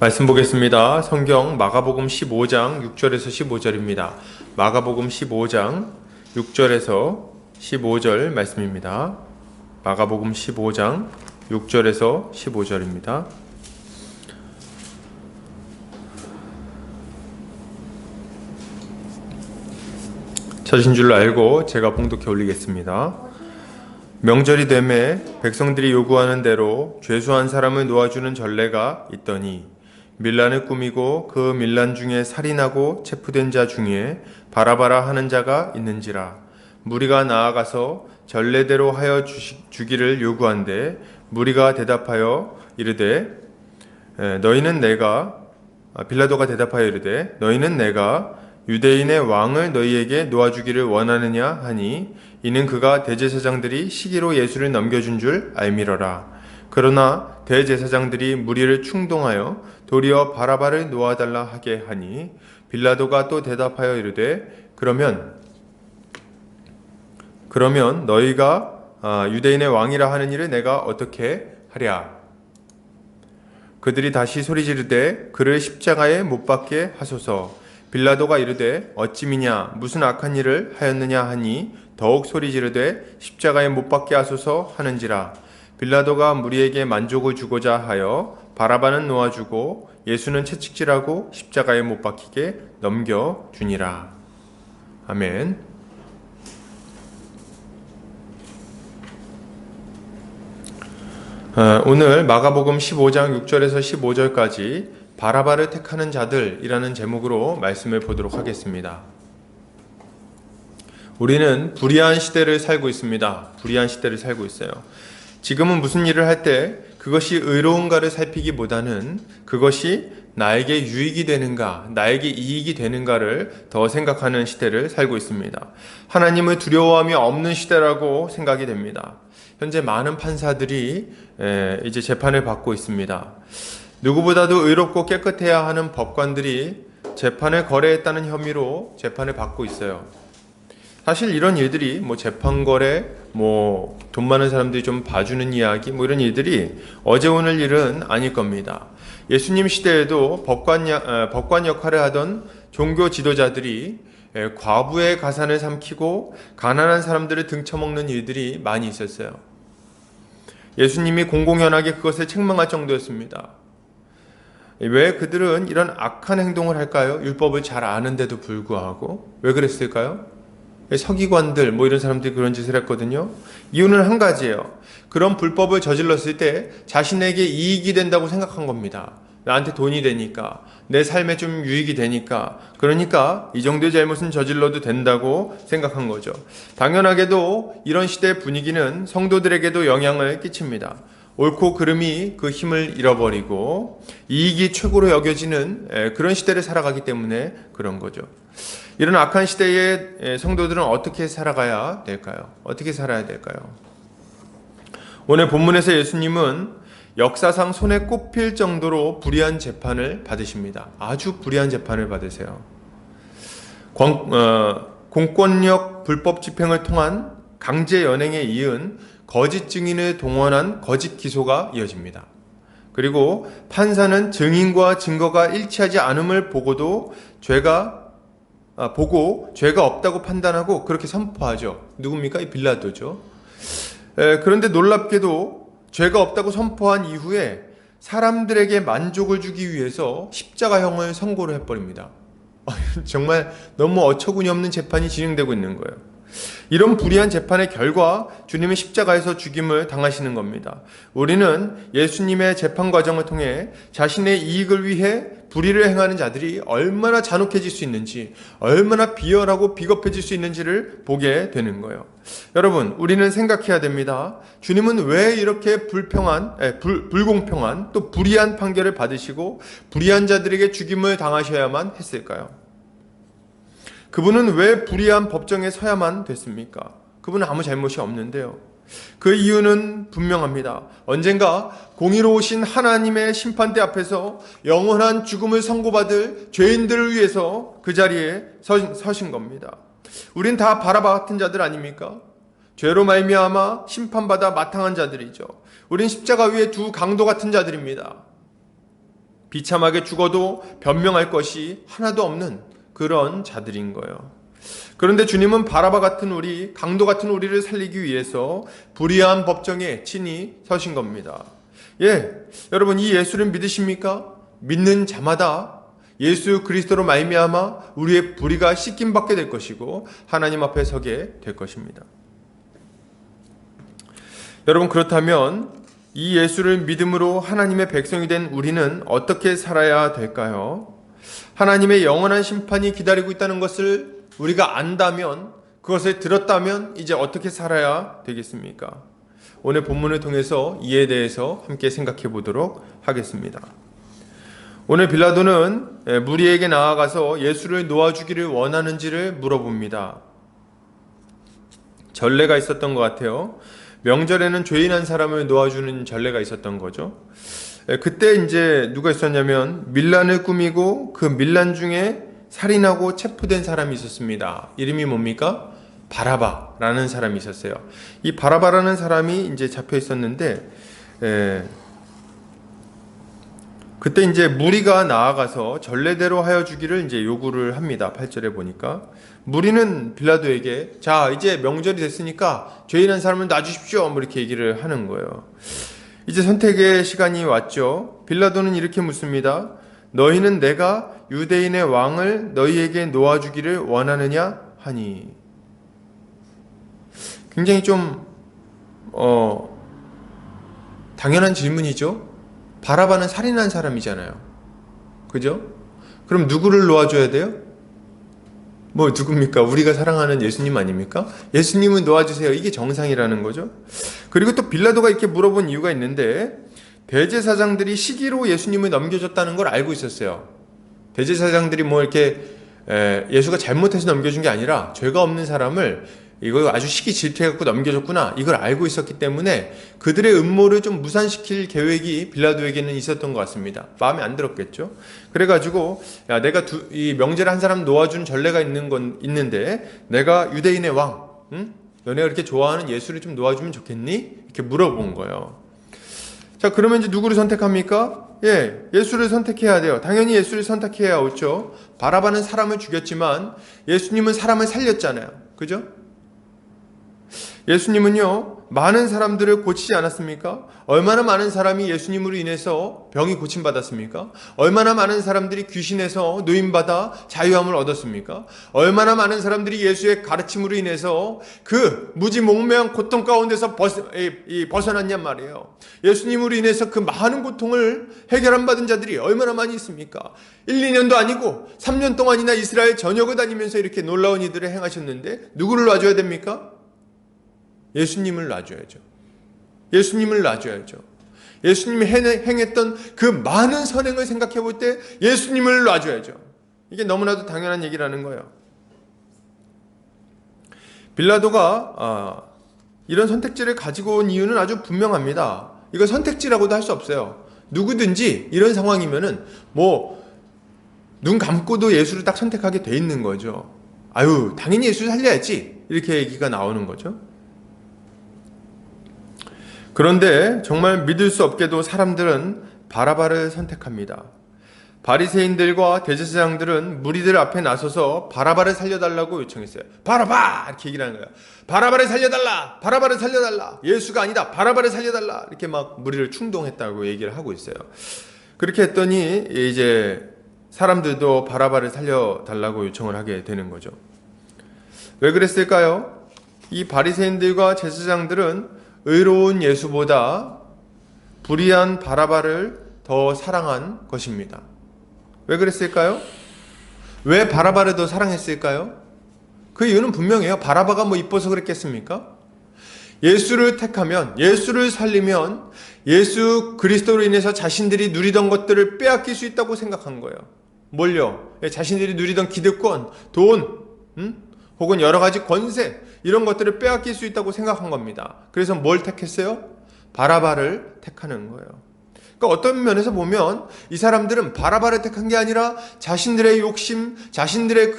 말씀 보겠습니다. 성경 마가복음 15장 6절에서 15절입니다. 마가복음 15장 6절에서 15절 말씀입니다. 마가복음 15장 6절에서 15절입니다. 찾으신 줄로 알고 제가 봉독해 올리겠습니다. 명절이 되매 백성들이 요구하는 대로 죄수한 사람을 놓아주는 전례가 있더니 밀란을 꾸미고 그 밀란 중에 살인하고 체포된 자 중에 바라바라 하는 자가 있는지라. 무리가 나아가서 전례대로 하여 주기를 요구한데 무리가 대답하여 이르되 빌라도가 대답하여 이르되 너희는 내가 유대인의 왕을 너희에게 놓아주기를 원하느냐 하니 이는 그가 대제사장들이 시기로 예수를 넘겨준 줄 알미러라. 그러나 대제사장들이 무리를 충동하여 도리어 바라바를 놓아달라 하게 하니 빌라도가 또 대답하여 이르되 그러면 너희가 유대인의 왕이라 하는 일을 내가 어떻게 하랴. 그들이 다시 소리지르되 그를 십자가에 못 박게 하소서. 빌라도가 이르되 어찌미냐 무슨 악한 일을 하였느냐 하니 더욱 소리지르되 십자가에 못 박게 하소서 하는지라. 빌라도가 무리에게 만족을 주고자 하여 바라바는 놓아주고 예수는 채찍질하고 십자가에 못 박히게 넘겨주니라. 아멘. 오늘 마가복음 15장 6절에서 15절까지 바라바를 택하는 자들이라는 제목으로 말씀을 보도록 하겠습니다. 우리는 불의한 시대를 살고 있습니다. 불의한 시대를 살고 있어요. 지금은 무슨 일을 할 때 그것이 의로운가를 살피기보다는 그것이 나에게 유익이 되는가, 나에게 이익이 되는가를 더 생각하는 시대를 살고 있습니다. 하나님을 두려워함이 없는 시대라고 생각이 됩니다. 현재 많은 판사들이 이제 재판을 받고 있습니다. 누구보다도 의롭고 깨끗해야 하는 법관들이 재판을 거래했다는 혐의로 재판을 받고 있어요. 사실 이런 일들이 재판 거래, 돈 많은 사람들이 좀 봐주는 이야기, 이런 일들이 어제 오늘 일은 아닐 겁니다. 예수님 시대에도 법관 역할을 하던 종교 지도자들이 과부의 가산을 삼키고 가난한 사람들을 등쳐먹는 일들이 많이 있었어요. 예수님이 공공연하게 그것을 책망할 정도였습니다. 왜 그들은 이런 악한 행동을 할까요? 율법을 잘 아는데도 불구하고. 왜 그랬을까요? 서기관들 이런 사람들이 그런 짓을 했거든요. 이유는 한 가지예요. 그런 불법을 저질렀을 때 자신에게 이익이 된다고 생각한 겁니다. 나한테 돈이 되니까, 내 삶에 좀 유익이 되니까, 그러니까 이 정도의 잘못은 저질러도 된다고 생각한 거죠. 당연하게도 이런 시대의 분위기는 성도들에게도 영향을 끼칩니다. 옳고 그름이 그 힘을 잃어버리고 이익이 최고로 여겨지는 그런 시대를 살아가기 때문에 그런 거죠. 이런 악한 시대에 성도들은 어떻게 살아가야 될까요? 어떻게 살아야 될까요? 오늘 본문에서 예수님은 역사상 손에 꼽힐 정도로 불의한 재판을 받으십니다. 아주 불의한 재판을 받으세요. 공권력 불법 집행을 통한 강제 연행에 이은 거짓 증인을 동원한 거짓 기소가 이어집니다. 그리고 판사는 증인과 증거가 일치하지 않음을 보고 죄가 없다고 판단하고 그렇게 선포하죠. 누굽니까? 이 빌라도죠. 그런데 놀랍게도 죄가 없다고 선포한 이후에 사람들에게 만족을 주기 위해서 십자가형을 선고를 해버립니다. 정말 너무 어처구니 없는 재판이 진행되고 있는 거예요. 이런 불의한 재판의 결과 주님은 십자가에서 죽임을 당하시는 겁니다. 우리는 예수님의 재판 과정을 통해 자신의 이익을 위해 불의를 행하는 자들이 얼마나 잔혹해질 수 있는지, 얼마나 비열하고 비겁해질 수 있는지를 보게 되는 거예요. 여러분, 우리는 생각해야 됩니다. 주님은 왜 이렇게 불공평한 또 불의한 판결을 받으시고 불의한 자들에게 죽임을 당하셔야만 했을까요? 그분은 왜 불의한 법정에 서야만 됐습니까? 그분은 아무 잘못이 없는데요. 그 이유는 분명합니다. 언젠가 공의로우신 하나님의 심판대 앞에서 영원한 죽음을 선고받을 죄인들을 위해서 그 자리에 서신 겁니다. 우린 다 바라바 같은 자들 아닙니까? 죄로 말미암아 심판받아 마땅한 자들이죠. 우린 십자가 위에 두 강도 같은 자들입니다. 비참하게 죽어도 변명할 것이 하나도 없는 그런 자들인 거예요. 그런데 주님은 바라바 같은 우리, 강도 같은 우리를 살리기 위해서 불의한 법정에 친히 서신 겁니다. 여러분, 이 예수를 믿으십니까? 믿는 자마다 예수 그리스도로 말미암아 우리의 불의가 씻김 받게 될 것이고 하나님 앞에 서게 될 것입니다. 여러분, 그렇다면 이 예수를 믿음으로 하나님의 백성이 된 우리는 어떻게 살아야 될까요? 하나님의 영원한 심판이 기다리고 있다는 것을 우리가 안다면, 그것을 들었다면 이제 어떻게 살아야 되겠습니까? 오늘 본문을 통해서 이에 대해서 함께 생각해 보도록 하겠습니다. 오늘 빌라도는 무리에게 나아가서 예수를 놓아주기를 원하는지를 물어봅니다. 전례가 있었던 것 같아요. 명절에는 죄인한 사람을 놓아주는 전례가 있었던 거죠. 그때 이제 누가 있었냐면 밀란을 꾸미고 그 밀란 중에 살인하고 체포된 사람이 있었습니다. 이름이 뭡니까? 바라바라는 사람이 있었어요. 이 바라바라는 사람이 이제 잡혀 있었는데, 그때 이제 무리가 나아가서 전례대로 하여 주기를 이제 요구를 합니다. 8절에 보니까. 무리는 빌라도에게, 자, 이제 명절이 됐으니까 죄인한 사람을 놔주십시오. 뭐 이렇게 얘기를 하는 거예요. 이제 선택의 시간이 왔죠. 빌라도는 이렇게 묻습니다. 너희는 내가 유대인의 왕을 너희에게 놓아주기를 원하느냐 하니. 굉장히 좀 당연한 질문이죠. 바라바는 살인한 사람이잖아요. 그죠? 그럼 누구를 놓아줘야 돼요? 뭐 누굽니까? 우리가 사랑하는 예수님 아닙니까? 예수님은 놓아주세요. 이게 정상이라는 거죠. 그리고 또 빌라도가 이렇게 물어본 이유가 있는데, 대제사장들이 시기로 예수님을 넘겨줬다는 걸 알고 있었어요. 대제사장들이 뭐 이렇게 예수가 잘못해서 넘겨준 게 아니라 죄가 없는 사람을 이거 아주 시기 질투해갖고 넘겨줬구나, 이걸 알고 있었기 때문에 그들의 음모를 좀 무산시킬 계획이 빌라도에게는 있었던 것 같습니다. 마음에 안 들었겠죠. 그래가지고, 야, 내가 이 명절에 한 사람 놓아준 전례가 있는데 내가 유대인의 왕, 응? 너네가 이렇게 좋아하는 예수를 좀 놓아주면 좋겠니? 이렇게 물어본 거예요. 자, 그러면 이제 누구를 선택합니까? 예수를 선택해야 돼요. 당연히 예수를 선택해야 옳죠. 바라바는 사람을 죽였지만 예수님은 사람을 살렸잖아요. 그죠? 예수님은요, 많은 사람들을 고치지 않았습니까? 얼마나 많은 사람이 예수님으로 인해서 병이 고침받았습니까? 얼마나 많은 사람들이 귀신에서 노임받아 자유함을 얻었습니까? 얼마나 많은 사람들이 예수의 가르침으로 인해서 그 무지몽매한 고통 가운데서 벗어났냔 말이에요. 예수님으로 인해서 그 많은 고통을 해결한 받은 자들이 얼마나 많이 있습니까? 1, 2년도 아니고 3년 동안이나 이스라엘 전역을 다니면서 이렇게 놀라운 일들을 행하셨는데 누구를 놔줘야 됩니까? 예수님을 놔줘야죠. 예수님을 놔줘야죠. 예수님이 행했던 그 많은 선행을 생각해 볼 때 예수님을 놔줘야죠. 이게 너무나도 당연한 얘기라는 거예요. 빌라도가 이런 선택지를 가지고 온 이유는 아주 분명합니다. 이거 선택지라고도 할 수 없어요. 누구든지 이런 상황이면은 뭐 눈 감고도 예수를 딱 선택하게 돼 있는 거죠. 아유, 당연히 예수를 살려야지, 이렇게 얘기가 나오는 거죠. 그런데 정말 믿을 수 없게도 사람들은 바라바를 선택합니다. 바리새인들과 대제사장들은 무리들 앞에 나서서 바라바를 살려달라고 요청했어요. 바라바! 이렇게 얘기를 하는 거예요. 바라바를 살려달라! 바라바를 살려달라! 예수가 아니다! 바라바를 살려달라! 이렇게 막 무리를 충동했다고 얘기를 하고 있어요. 그렇게 했더니 이제 사람들도 바라바를 살려달라고 요청을 하게 되는 거죠. 왜 그랬을까요? 이 바리새인들과 제사장들은 의로운 예수보다 불의한 바라바를 더 사랑한 것입니다. 왜 그랬을까요? 왜 바라바를 더 사랑했을까요? 그 이유는 분명해요. 바라바가 뭐 이뻐서 그랬겠습니까? 예수를 택하면, 예수를 살리면 예수 그리스도로 인해서 자신들이 누리던 것들을 빼앗길 수 있다고 생각한 거예요. 뭘요? 자신들이 누리던 기득권, 돈, 혹은 여러 가지 권세, 이런 것들을 빼앗길 수 있다고 생각한 겁니다. 그래서 뭘 택했어요? 바라바를 택하는 거예요. 그러니까 어떤 면에서 보면 이 사람들은 바라바를 택한 게 아니라 자신들의 욕심, 자신들의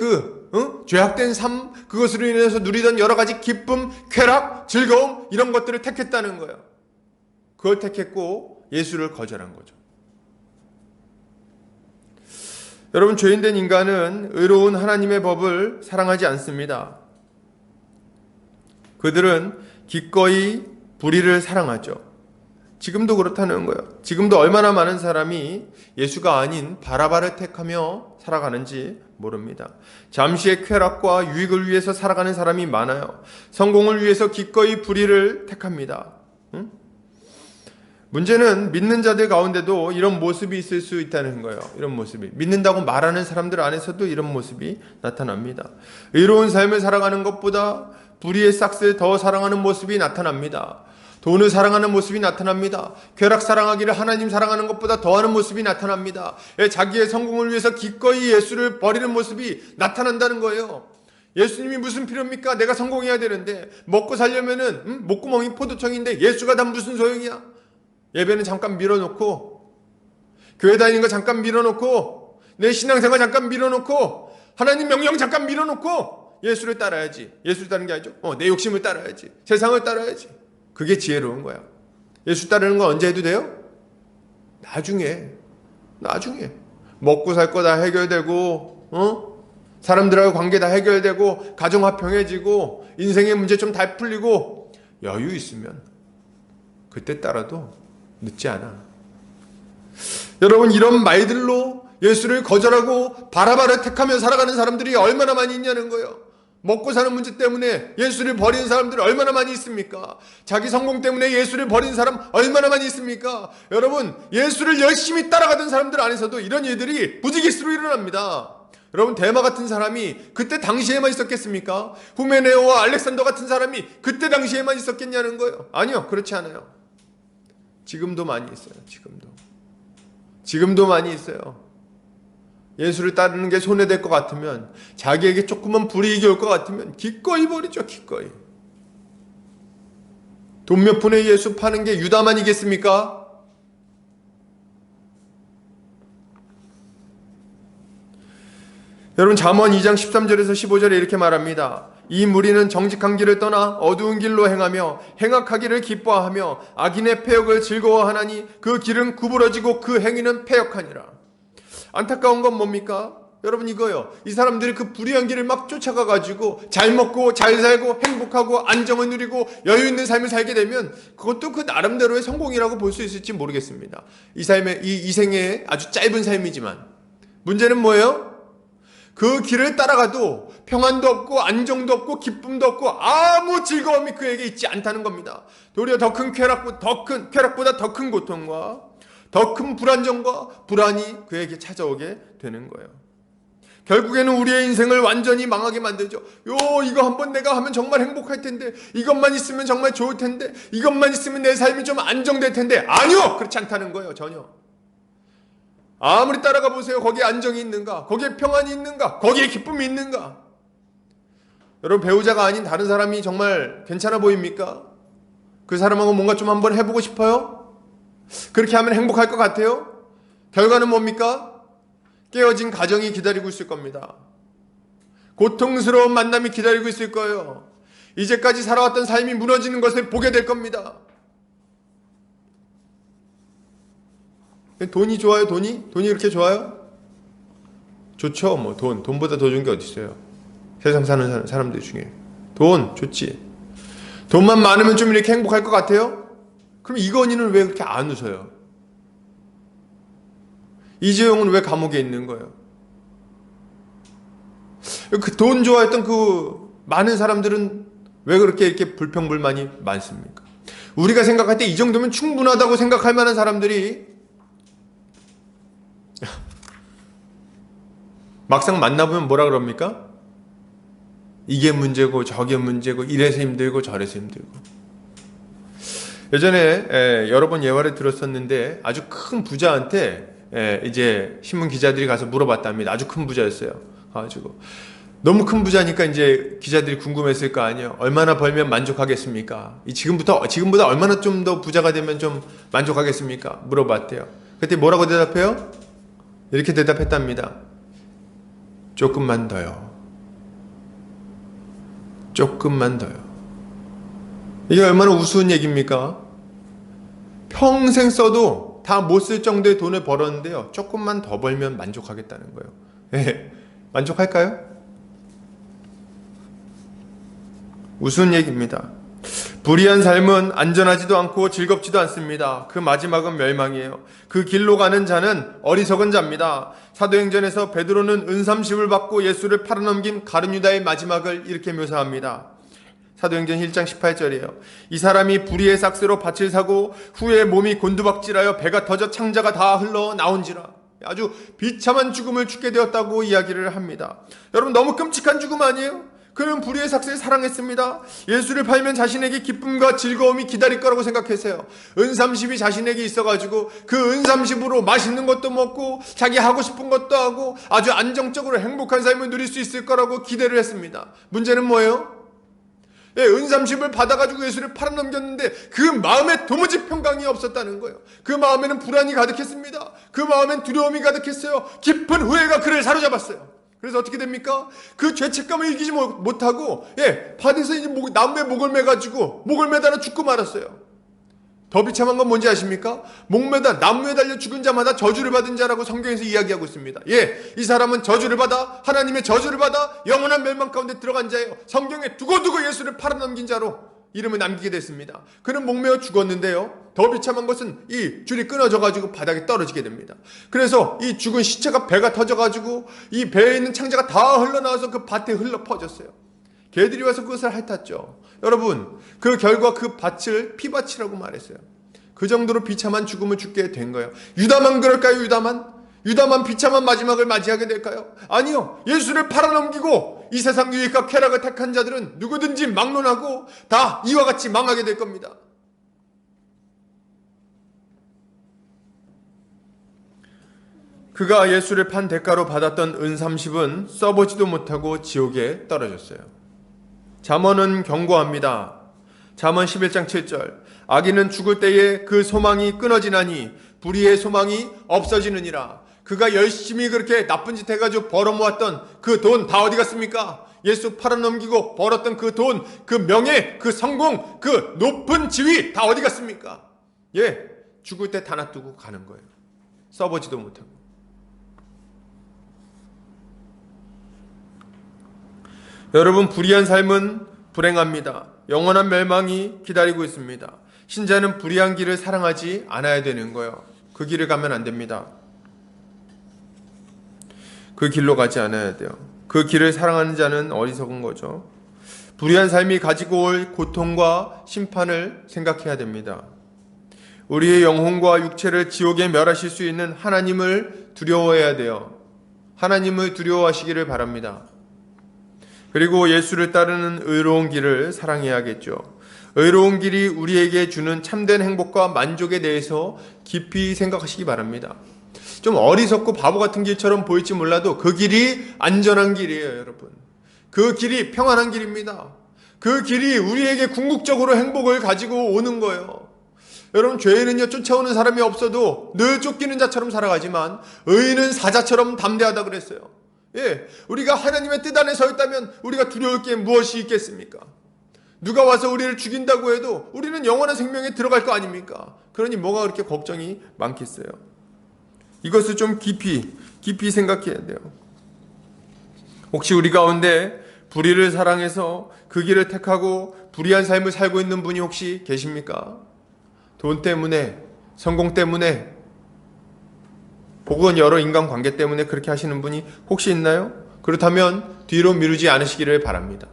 죄악된 삶, 그것으로 인해서 누리던 여러 가지 기쁨, 쾌락, 즐거움, 이런 것들을 택했다는 거예요. 그걸 택했고 예수를 거절한 거죠. 여러분, 죄인된 인간은 의로운 하나님의 법을 사랑하지 않습니다. 그들은 기꺼이 불의를 사랑하죠. 지금도 그렇다는 거예요. 지금도 얼마나 많은 사람이 예수가 아닌 바라바를 택하며 살아가는지 모릅니다. 잠시의 쾌락과 유익을 위해서 살아가는 사람이 많아요. 성공을 위해서 기꺼이 불의를 택합니다. 문제는 믿는 자들 가운데도 이런 모습이 있을 수 있다는 거예요. 이런 모습이. 믿는다고 말하는 사람들 안에서도 이런 모습이 나타납니다. 의로운 삶을 살아가는 것보다 불의의 싹스를 더 사랑하는 모습이 나타납니다. 돈을 사랑하는 모습이 나타납니다. 쾌락 사랑하기를 하나님 사랑하는 것보다 더하는 모습이 나타납니다. 자기의 성공을 위해서 기꺼이 예수를 버리는 모습이 나타난다는 거예요. 예수님이 무슨 필요입니까? 내가 성공해야 되는데, 먹고 살려면은 목구멍이 포도청인데 예수가 다 무슨 소용이야? 예배는 잠깐 밀어놓고, 교회 다니는 거 잠깐 밀어놓고, 내 신앙생활 잠깐 밀어놓고, 하나님 명령 잠깐 밀어놓고 예수를 따라야지. 예수를 따르는 게 아니죠. 내 욕심을 따라야지. 세상을 따라야지. 그게 지혜로운 거야. 예수 따르는 건 언제 해도 돼요? 나중에. 먹고 살 거 다 해결되고, 사람들하고 관계 다 해결되고, 가정 화평해지고, 인생의 문제 좀 다 풀리고, 여유 있으면 그때 따라도 늦지 않아. 여러분, 이런 말들로 예수를 거절하고 바라바를 택하며 살아가는 사람들이 얼마나 많이 있냐는 거예요. 먹고 사는 문제 때문에 예수를 버리는 사람들이 얼마나 많이 있습니까? 자기 성공 때문에 예수를 버리는 사람 얼마나 많이 있습니까? 여러분, 예수를 열심히 따라가던 사람들 안에서도 이런 일들이 부지기수로 일어납니다. 여러분, 데마 같은 사람이 그때 당시에만 있었겠습니까? 후메네오와 알렉산더 같은 사람이 그때 당시에만 있었겠냐는 거예요. 아니요, 그렇지 않아요. 지금도 많이 있어요. 지금도 많이 있어요. 예수를 따르는 게 손해될 것 같으면, 자기에게 조금만 불이익이 올 것 같으면 기꺼이 버리죠. 기꺼이. 돈 몇 푼에 예수 파는 게 유다만이겠습니까? 여러분, 잠언 2장 13절에서 15절에 이렇게 말합니다. 이 무리는 정직한 길을 떠나 어두운 길로 행하며 행악하기를 기뻐하며 악인의 패역을 즐거워하나니 그 길은 구부러지고 그 행위는 패역하니라. 안타까운 건 뭡니까? 여러분, 이거요. 이 사람들이 그 불의한 길을 막 쫓아가가지고 잘 먹고 잘 살고 행복하고 안정을 누리고 여유 있는 삶을 살게 되면 그것도 그 나름대로의 성공이라고 볼 수 있을지 모르겠습니다. 이 생의 아주 짧은 삶이지만 문제는 뭐예요? 그 길을 따라가도 평안도 없고 안정도 없고 기쁨도 없고 아무 즐거움이 그에게 있지 않다는 겁니다. 도리어 더 큰 쾌락보다 더 큰 고통과 더 큰 불안정과 불안이 그에게 찾아오게 되는 거예요. 결국에는 우리의 인생을 완전히 망하게 만들죠. 이거 한번 내가 하면 정말 행복할 텐데, 이것만 있으면 정말 좋을 텐데, 이것만 있으면 내 삶이 좀 안정될 텐데. 아니요! 그렇지 않다는 거예요. 전혀. 아무리 따라가 보세요. 거기에 안정이 있는가? 거기에 평안이 있는가? 거기에 기쁨이 있는가? 여러분, 배우자가 아닌 다른 사람이 정말 괜찮아 보입니까? 그 사람하고 뭔가 좀 한번 해보고 싶어요? 그렇게 하면 행복할 것 같아요? 결과는 뭡니까? 깨어진 가정이 기다리고 있을 겁니다. 고통스러운 만남이 기다리고 있을 거예요. 이제까지 살아왔던 삶이 무너지는 것을 보게 될 겁니다. 돈이 좋아요? 돈이 그렇게 좋아요? 좋죠. 뭐 돈보다 더 좋은 게 어디 있어요? 세상 사는 사람들 중에 돈 좋지. 돈만 많으면 좀 이렇게 행복할 것 같아요? 그럼 이건희는 왜 그렇게 안 웃어요? 이재용은 왜 감옥에 있는 거예요? 그 돈 좋아했던 그 많은 사람들은 왜 그렇게 이렇게 불평불만이 많습니까? 우리가 생각할 때 이 정도면 충분하다고 생각할 만한 사람들이 막상 만나보면 뭐라 그럽니까? 이게 문제고 저게 문제고 이래서 힘들고 저래서 힘들고. 예전에 여러 번 예화를 들었었는데 아주 큰 부자한테 이제 신문 기자들이 가서 물어봤답니다. 아주 큰 부자였어요. 가지고 너무 큰 부자니까 이제 기자들이 궁금했을 거 아니에요. 얼마나 벌면 만족하겠습니까? 지금보다 얼마나 좀 더 부자가 되면 좀 만족하겠습니까? 물어봤대요. 그때 뭐라고 대답해요? 이렇게 대답했답니다. 조금만 더요. 조금만 더요. 이게 얼마나 우스운 얘기입니까? 평생 써도 뭐 다 못 쓸 정도의 돈을 벌었는데요, 조금만 더 벌면 만족하겠다는 거예요. 예, 만족할까요? 우스운 얘기입니다. 불의한 삶은 안전하지도 않고 즐겁지도 않습니다. 그 마지막은 멸망이에요. 그 길로 가는 자는 어리석은 자입니다. 사도행전에서 베드로는 은삼십을 받고 예수를 팔아넘긴 가룟유다의 마지막을 이렇게 묘사합니다. 사도행전 1장 18절이에요. 이 사람이 불의의 삭스로 밭을 사고 후에 몸이 곤두박질하여 배가 터져 창자가 다 흘러 나온지라. 아주 비참한 죽음을 죽게 되었다고 이야기를 합니다. 여러분, 너무 끔찍한 죽음 아니에요? 그는 불의의 삭스를 사랑했습니다. 예수를 팔면 자신에게 기쁨과 즐거움이 기다릴 거라고 생각했어요. 은삼십이 자신에게 있어가지고 그 은삼십으로 맛있는 것도 먹고 자기 하고 싶은 것도 하고 아주 안정적으로 행복한 삶을 누릴 수 있을 거라고 기대를 했습니다. 문제는 뭐예요? 예, 은삼십을 받아가지고 예수를 팔아넘겼는데 그 마음에 도무지 평강이 없었다는 거예요. 그 마음에는 불안이 가득했습니다. 그 마음엔 두려움이 가득했어요. 깊은 후회가 그를 사로잡았어요. 그래서 어떻게 됩니까? 그 죄책감을 이기지 못하고, 예, 밭에서 이제 나무에 목을 매가지고 목을 매달아 죽고 말았어요. 더 비참한 건 뭔지 아십니까? 목매다 나무에 달려 죽은 자마다 저주를 받은 자라고 성경에서 이야기하고 있습니다. 예, 이 사람은 저주를 받아, 하나님의 저주를 받아 영원한 멸망 가운데 들어간 자예요. 성경에 두고두고 예수를 팔아넘긴 자로 이름을 남기게 됐습니다. 그는 목매어 죽었는데요, 더 비참한 것은 이 줄이 끊어져가지고 바닥에 떨어지게 됩니다. 그래서 이 죽은 시체가 배가 터져가지고 이 배에 있는 창자가 다 흘러나와서 그 밭에 흘러 퍼졌어요. 개들이 와서 그것을 핥았죠. 여러분, 그 결과 그 밭을 피밭이라고 말했어요. 그 정도로 비참한 죽음을 죽게 된 거예요. 유다만 그럴까요? 유다만 비참한 마지막을 맞이하게 될까요? 아니요. 예수를 팔아넘기고 이 세상 유익과 쾌락을 택한 자들은 누구든지 막론하고 다 이와 같이 망하게 될 겁니다. 그가 예수를 판 대가로 받았던 은삼십은 써보지도 못하고 지옥에 떨어졌어요. 잠언은 경고합니다. 잠언 11장 7절. 악인은 죽을 때에 그 소망이 끊어지나니 불의의 소망이 없어지느니라. 그가 열심히 그렇게 나쁜 짓 해가지고 벌어모았던 그 돈 다 어디 갔습니까? 예수 팔아넘기고 벌었던 그 돈, 그 명예, 그 성공, 그 높은 지위 다 어디 갔습니까? 예, 죽을 때 다 놔두고 가는 거예요. 써보지도 못하고. 여러분, 불의한 삶은 불행합니다. 영원한 멸망이 기다리고 있습니다. 신자는 불의한 길을 사랑하지 않아야 되는 거예요. 그 길을 가면 안 됩니다. 그 길로 가지 않아야 돼요. 그 길을 사랑하는 자는 어리석은 거죠. 불의한 삶이 가지고 올 고통과 심판을 생각해야 됩니다. 우리의 영혼과 육체를 지옥에 멸하실 수 있는 하나님을 두려워해야 돼요. 하나님을 두려워하시기를 바랍니다. 그리고 예수를 따르는 의로운 길을 사랑해야겠죠. 의로운 길이 우리에게 주는 참된 행복과 만족에 대해서 깊이 생각하시기 바랍니다. 좀 어리석고 바보 같은 길처럼 보일지 몰라도 그 길이 안전한 길이에요, 여러분. 그 길이 평안한 길입니다. 그 길이 우리에게 궁극적으로 행복을 가지고 오는 거예요. 여러분, 죄인은요, 쫓아오는 사람이 없어도 늘 쫓기는 자처럼 살아가지만 의인은 사자처럼 담대하다 그랬어요. 예, 우리가 하나님의 뜻 안에 서 있다면 우리가 두려울 게 무엇이 있겠습니까? 누가 와서 우리를 죽인다고 해도 우리는 영원한 생명에 들어갈 거 아닙니까? 그러니 뭐가 그렇게 걱정이 많겠어요? 이것을 좀 깊이 생각해야 돼요. 혹시 우리 가운데 불의를 사랑해서 그 길을 택하고 불의한 삶을 살고 있는 분이 혹시 계십니까? 돈 때문에, 성공 때문에, 혹은 여러 인간관계 때문에 그렇게 하시는 분이 혹시 있나요? 그렇다면 뒤로 미루지 않으시기를 바랍니다.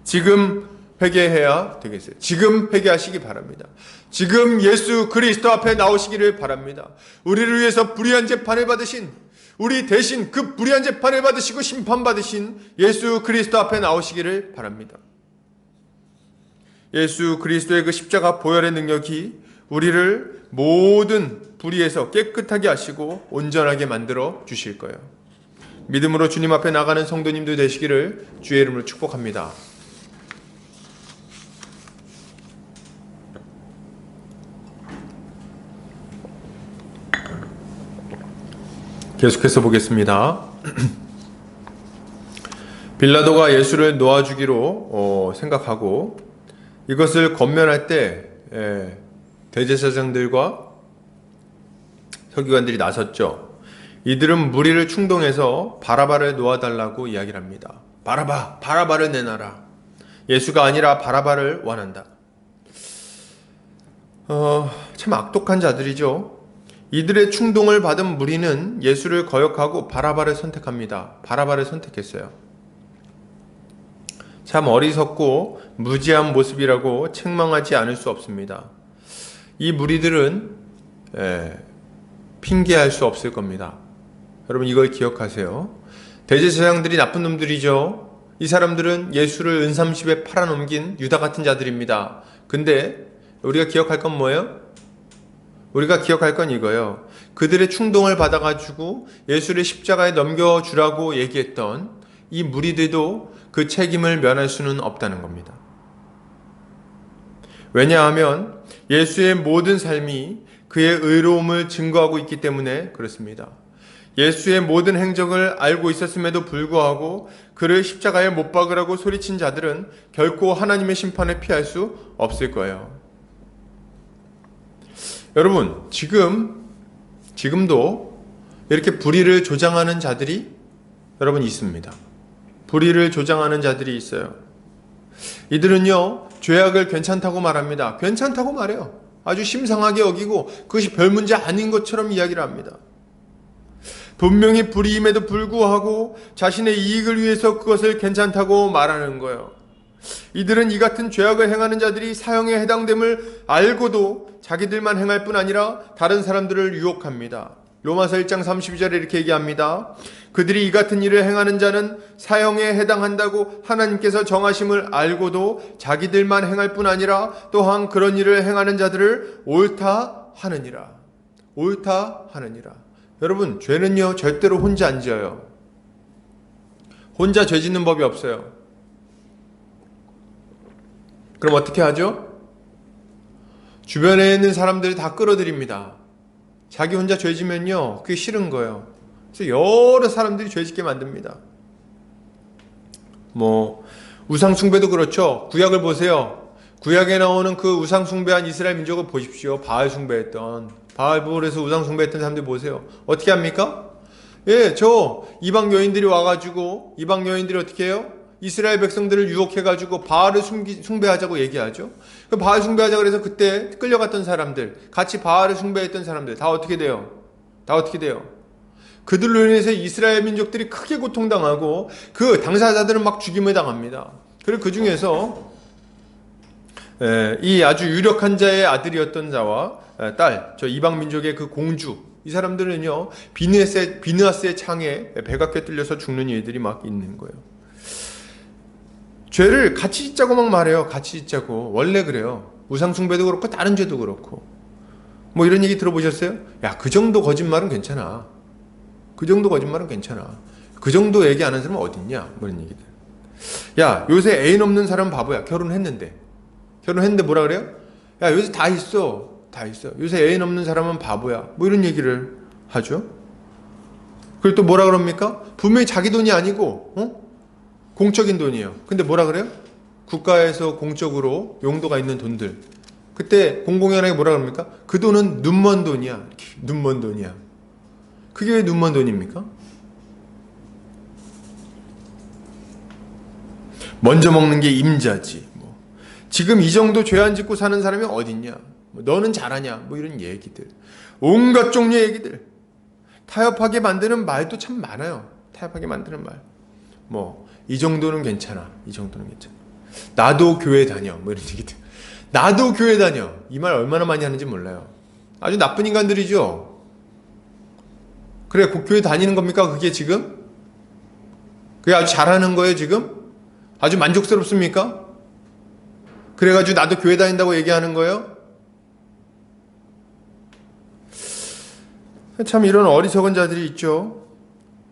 지금 회개해야 되겠어요. 지금 회개하시기 바랍니다. 지금 예수 그리스도 앞에 나오시기를 바랍니다. 우리를 위해서 불의한 재판을 받으신, 우리 대신 그 불의한 재판을 받으시고 심판받으신 예수 그리스도 앞에 나오시기를 바랍니다. 예수 그리스도의 그 십자가 보혈의 능력이 우리를 모든 불의에서 깨끗하게 하시고 온전하게 만들어 주실 거예요. 믿음으로 주님 앞에 나가는 성도님들 되시기를 주의 이름으로 축복합니다. 계속해서 보겠습니다. 빌라도가 예수를 놓아주기로 생각하고 이것을 권면할 때 대제사장들과 서기관들이 나섰죠. 이들은 무리를 충동해서 바라바를 놓아달라고 이야기를 합니다. 바라바를 내놔라. 예수가 아니라 바라바를 원한다. 참 악독한 자들이죠. 이들의 충동을 받은 무리는 예수를 거역하고 바라바를 선택합니다. 바라바를 선택했어요. 참 어리석고 무지한 모습이라고 책망하지 않을 수 없습니다. 이 무리들은 핑계할 수 없을 겁니다. 여러분 이걸 기억하세요. 대제사장들이 나쁜 놈들이죠. 이 사람들은 예수를 은삼십에 팔아넘긴 유다 같은 자들입니다. 근데 우리가 기억할 건 뭐예요? 우리가 기억할 건 이거예요. 그들의 충동을 받아가지고 예수를 십자가에 넘겨주라고 얘기했던 이 무리들도 그 책임을 면할 수는 없다는 겁니다. 왜냐하면 예수의 모든 삶이 그의 의로움을 증거하고 있기 때문에 그렇습니다. 예수의 모든 행적을 알고 있었음에도 불구하고 그를 십자가에 못 박으라고 소리친 자들은 결코 하나님의 심판을 피할 수 없을 거예요. 여러분, 지금도 이렇게 불의를 조장하는 자들이 여러분 있습니다. 불의를 조장하는 자들이 있어요. 이들은요, 죄악을 괜찮다고 말합니다. 괜찮다고 말해요. 아주 심상하게 여기고 그것이 별 문제 아닌 것처럼 이야기를 합니다. 분명히 불의임에도 불구하고 자신의 이익을 위해서 그것을 괜찮다고 말하는 거예요. 이들은 이 같은 죄악을 행하는 자들이 사형에 해당됨을 알고도 자기들만 행할 뿐 아니라 다른 사람들을 유혹합니다. 로마서 1장 32절에 이렇게 얘기합니다. 그들이 이 같은 일을 행하는 자는 사형에 해당한다고 하나님께서 정하심을 알고도 자기들만 행할 뿐 아니라 또한 그런 일을 행하는 자들을 옳다 하느니라. 옳다 하느니라. 여러분, 죄는요 절대로 혼자 안 지어요. 혼자 죄 짓는 법이 없어요. 그럼 어떻게 하죠? 주변에 있는 사람들이 다 끌어들입니다. 자기 혼자 죄 지면요 그게 싫은 거예요. 그래서 여러 사람들이 죄 짓게 만듭니다. 우상 숭배도 그렇죠. 구약을 보세요. 구약에 나오는 그 우상 숭배한 이스라엘 민족을 보십시오. 바알 숭배했던, 바알부에서 우상 숭배했던 사람들 보세요. 어떻게 합니까? 저 이방 여인들이 와가지고, 이방 여인들이 어떻게 해요? 이스라엘 백성들을 유혹해가지고 바알을 숭배하자고 얘기하죠. 그 바알 숭배하자 그래서 그때 끌려갔던 사람들, 같이 바알을 숭배했던 사람들 다 어떻게 돼요? 그들로 인해서 이스라엘 민족들이 크게 고통당하고 그 당사자들은 막 죽임을 당합니다. 그리고 그 중에서 이 아주 유력한 자의 아들이었던 자와 딸, 저 이방 민족의 그 공주, 이 사람들은요 비느하스의 창에 배가 꿰뚫려서 죽는 일들이 막 있는 거예요. 죄를 같이 짓자고 막 말해요. 같이 짓자고. 원래 그래요. 우상숭배도 그렇고 다른 죄도 그렇고. 이런 얘기 들어보셨어요? 야, 그 정도 거짓말은 괜찮아. 그 정도 거짓말은 괜찮아. 그 정도 얘기 안 하는 사람은 어딨냐? 이런 얘기들. 야, 요새 애인 없는 사람은 바보야. 결혼했는데 뭐라 그래요? 야, 요새 다 있어. 요새 애인 없는 사람은 바보야. 이런 얘기를 하죠. 그리고 또 뭐라 그럽니까? 분명히 자기 돈이 아니고, 공적인 돈이에요. 근데 뭐라 그래요? 국가에서 공적으로 용도가 있는 돈들. 그때 공공연하게 뭐라 그럽니까? 그 돈은 눈먼 돈이야. 눈먼 돈이야. 그게 왜 눈먼 돈입니까? 먼저 먹는 게 임자지. 지금 이 정도 죄 안 짓고 사는 사람이 어딨냐? 너는 잘하냐? 이런 얘기들. 온갖 종류의 얘기들. 타협하게 만드는 말도 참 많아요. 타협하게 만드는 말. 이 정도는 괜찮아. 나도 교회 다녀. 이런 얘기들. 나도 교회 다녀. 이 말 얼마나 많이 하는지 몰라요. 아주 나쁜 인간들이죠. 그래, 교회 다니는 겁니까? 그게 지금? 그게 아주 잘하는 거예요, 지금? 아주 만족스럽습니까? 그래가지고 나도 교회 다닌다고 얘기하는 거예요? 참 이런 어리석은 자들이 있죠.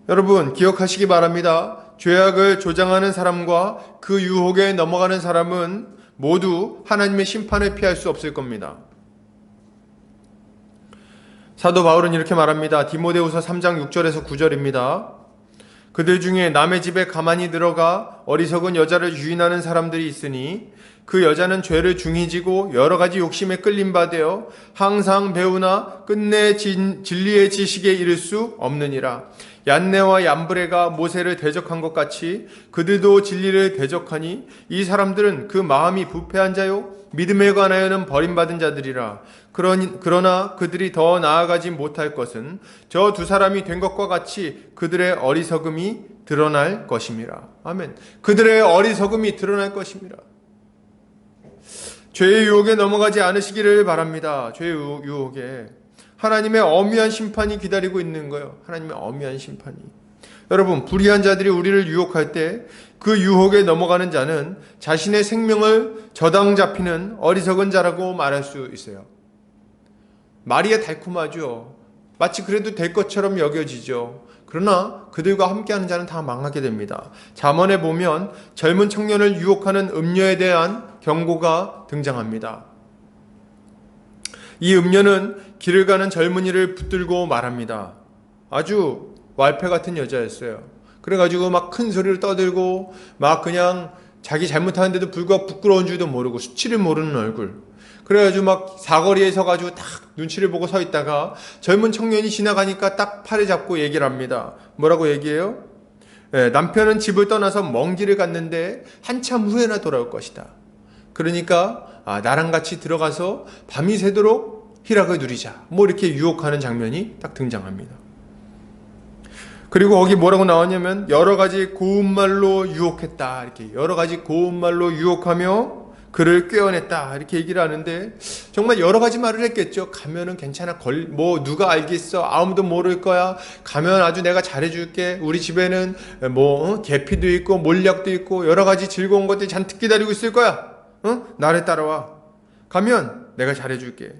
여러분, 기억하시기 바랍니다. 죄악을 조장하는 사람과 그 유혹에 넘어가는 사람은 모두 하나님의 심판을 피할 수 없을 겁니다. 사도 바울은 이렇게 말합니다. 디모데후서 3장 6절에서 9절입니다. 그들 중에 남의 집에 가만히 들어가 어리석은 여자를 유인하는 사람들이 있으니 그 여자는 죄를 중히 지고 여러 가지 욕심에 끌림 받되어 항상 배우나 끝내 진리의 지식에 이를 수 없느니라. 얀네와 얀브레가 모세를 대적한 것 같이 그들도 진리를 대적하니 이 사람들은 그 마음이 부패한 자요 믿음에 관하여는 버림받은 자들이라. 그러나 그들이 더 나아가지 못할 것은 저 두 사람이 된 것과 같이 그들의 어리석음이 드러날 것임이라. 아멘. 그들의 어리석음이 드러날 것임이라. 죄의 유혹에 넘어가지 않으시기를 바랍니다. 죄의 유혹에 하나님의 엄위한 심판이 기다리고 있는 거예요. 하나님의 엄위한 심판이. 여러분, 불의한 자들이 우리를 유혹할 때 그 유혹에 넘어가는 자는 자신의 생명을 저당 잡히는 어리석은 자라고 말할 수 있어요. 말이 달콤하죠. 마치 그래도 될 것처럼 여겨지죠. 그러나 그들과 함께하는 자는 다 망하게 됩니다. 잠언에 보면 젊은 청년을 유혹하는 음녀에 대한 경고가 등장합니다. 이 음녀는 길을 가는 젊은이를 붙들고 말합니다. 아주 말패 같은 여자였어요. 그래가지고 막 큰 소리를 떠들고 막 그냥 자기 잘못하는데도 불구하고 부끄러운 줄도 모르고 수치를 모르는 얼굴. 그래가지고 막 사거리에 서가지고 딱 눈치를 보고 서 있다가 젊은 청년이 지나가니까 딱 팔을 잡고 얘기를 합니다. 뭐라고 얘기해요? 남편은 집을 떠나서 먼 길을 갔는데 한참 후에나 돌아올 것이다. 그러니까 나랑 같이 들어가서 밤이 새도록 희락을 누리자. 뭐 이렇게 유혹하는 장면이 딱 등장합니다. 그리고 거기 뭐라고 나왔냐면 여러 가지 고운 말로 유혹했다. 이렇게 여러 가지 고운 말로 유혹하며 그를 꿰어냈다. 이렇게 얘기를 하는데 정말 여러 가지 말을 했겠죠. 가면은 괜찮아. 뭐 누가 알겠어. 아무도 모를 거야. 가면 아주 내가 잘해줄게. 우리 집에는 뭐 계피도 있고 몰약도 있고 여러 가지 즐거운 것들이 잔뜩 기다리고 있을 거야. 나를 따라와. 가면 내가 잘해줄게.